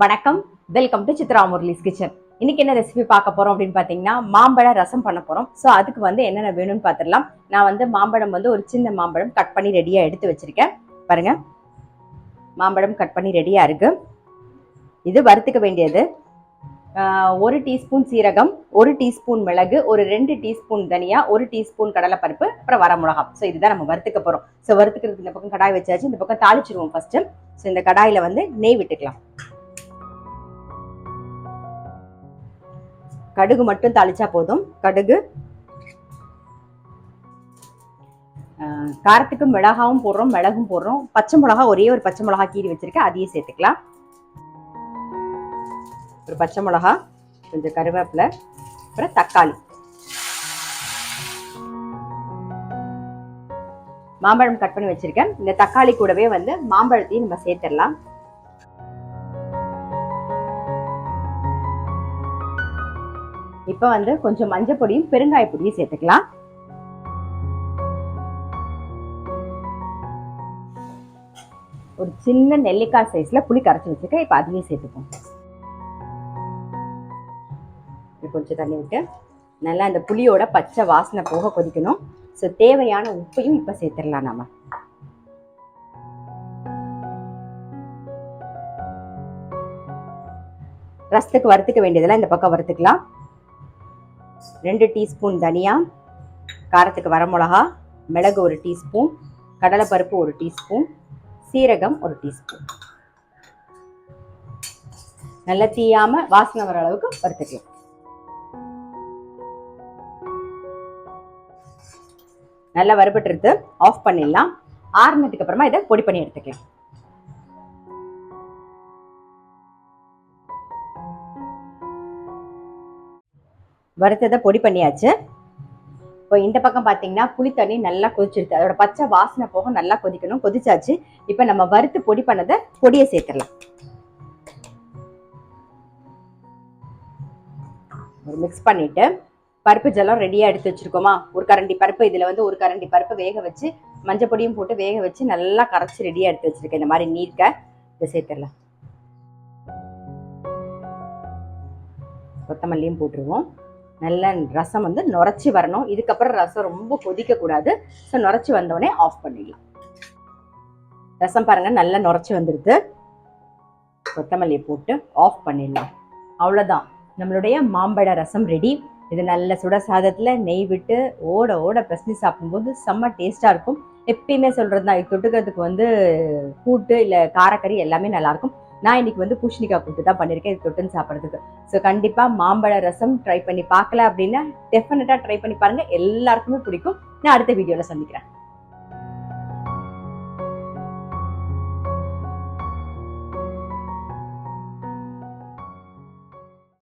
வணக்கம், welcome to Chitra Murali's kitchen. இன்னைக்கு என்ன ரெசிபி பார்க்க போறோம் அப்படின்னு பாத்தீங்கன்னா மாம்பழ ரசம் பண்ண போறோம். ஸோ அதுக்கு வந்து என்னென்ன வேணும்னு பார்த்துடலாம். நான் வந்து மாம்பழம் வந்து ஒரு சின்ன மாம்பழம் கட் பண்ணி ரெடியா எடுத்து வச்சிருக்கேன். பாருங்க, மாம்பழம் கட் பண்ணி ரெடியா இருக்கு. இது வறுத்துக்க வேண்டியது. 1 டீஸ்பூன் சீரகம், 1 டீஸ்பூன் மிளகு, ஒரு 2 டீஸ்பூன் தனியா, 1 டீஸ்பூன் கடலைப்பருப்பு, அப்புறம் வரமிளகா. ஸோ இதுதான் நம்ம வறுத்துக்க போறோம். ஸோ வறுத்துக்கிறதுக்கு இந்த பக்கம் கடாய் வச்சாச்சு. இந்த பக்கம் தாளிச்சிருவோம் ஃபர்ஸ்ட். ஸோ இந்த கடாயில வந்து நெய் விட்டுக்கலாம். கடுகு மட்டும் தாளிச்சா போதும். கடுகு, காரத்துக்கு மிளகாவும் போடுறோம், மிளகும் போடுறோம். பச்சை மிளகா, ஒரே ஒரு பச்சை மிளகா கீறி வச்சிருக்கேன், அதையும் சேர்த்துக்கலாம். ஒரு பச்சை மிளகா, கொஞ்சம் கருவேப்பிலை, அப்புறம் தக்காளி. மாம்பழம் கட் பண்ணி வச்சிருக்கேன். இந்த தக்காளி கூடவே வந்து மாம்பழத்தையும் நம்ம சேர்த்துடலாம். இப்ப வந்து கொஞ்சம் மஞ்சள் பொடியும் பெருங்காய பொடியும் சேர்த்துக்கலாம். ஒரு சின்ன நெல்லிக்காய் சைஸ்ல புளி கரைச்சி வச்சிருக்கேன். இப்ப அதையும் சேர்த்துப்போம். கொஞ்சம் தண்ணி விட்டு நல்லா அந்த புளியோட பச்சை வாசனை போக கொதிக்கணும். ஸோ தேவையான உப்பையும் இப்ப சேர்த்துடலாம். நாம ரசத்துக்கு வறுத்துக்க வேண்டியதெல்லாம் இந்த பக்கம் வறுத்துக்கலாம். 2 டீஸ்பூன் தனியா, காரத்துக்கு வரமிளகா, மிளகு 1 டீஸ்பூன், கடலைப்பருப்பு 1 டீஸ்பூன், சீரகம் 1 டீஸ்பூன். நல்லா தீயாம வாசனை வர அளவுக்கு வறுத்துக்கலாம். நல்லா வறுபட்டுருது. ஆஃப் பண்ணிடலாம். ஆறுனதுக்கு அப்புறமா இதை பொடி பண்ணி எடுத்துக்கலாம். வறுத்ததை பொடி பண்ணியாச்சு. இப்போ இந்த பக்கம் பார்த்தீங்கன்னா புளி தண்ணி நல்லா கொதிச்சிருது. அதோட பச்சை வாசனை போக நல்லா கொதிக்கணும். கொதிச்சாச்சு. இப்போ நம்ம வறுத்து பொடி பண்ணதை பொடியை சேர்த்துடலாம். ஒரு மிக்ஸ் பண்ணிட்டு பருப்பு ஜலம் ரெடியாக எடுத்து வச்சிருக்கோமா, ஒரு கரண்டி பருப்பு, இதில் வந்து ஒரு கரண்டி பருப்பு வேக வச்சு மஞ்சள் பொடியும் போட்டு வேக வச்சு நல்லா கரைச்சி ரெடியாக எடுத்து வச்சிருக்கேன். இந்த மாதிரி நீர்க்க இதை சேர்த்துடலாம். கொத்தமல்லியும் போட்டுருவோம். நல்ல ரசம் வந்து நுரைச்சி வரணும். இதுக்கப்புறம் ரசம் ரொம்ப கொதிக்க கூடாது. ஸோ நுரைச்சி வந்தோடனே ஆஃப் பண்ணிடலாம். ரசம் பாருங்க நல்லா நுரைச்சி வந்துடுது. கொத்தமல்லி போட்டு ஆஃப் பண்ணிடலாம். அவ்வளோதான், நம்மளுடைய மாம்பழ ரசம் ரெடி. இது நல்ல சுட சாதத்தில் நெய் விட்டு ஓட ஓட பிரச்சனை சாப்பிடும்போது செம்ம டேஸ்ட்டாக இருக்கும். எப்பயுமே சொல்கிறது தான், இது தொட்டுக்கிறதுக்கு வந்து கூட்டு இல்லை காரக்கறி எல்லாமே நல்லாயிருக்கும். நான் இன்னைக்கு வந்து பூசணிக்காய் கூட்டு தான் பண்ணியிருக்கேன் இது தொட்டுன்னு சாப்பிட்றதுக்கு. ஸோ கண்டிப்பாக மாம்பழ ரசம் ட்ரை பண்ணி பார்க்கல அப்படின்னா டெஃபினட்டாக ட்ரை பண்ணி பாருங்கள். எல்லாருக்குமே பிடிக்கும். நான் அடுத்த வீடியோவில் சந்திக்கிறேன்.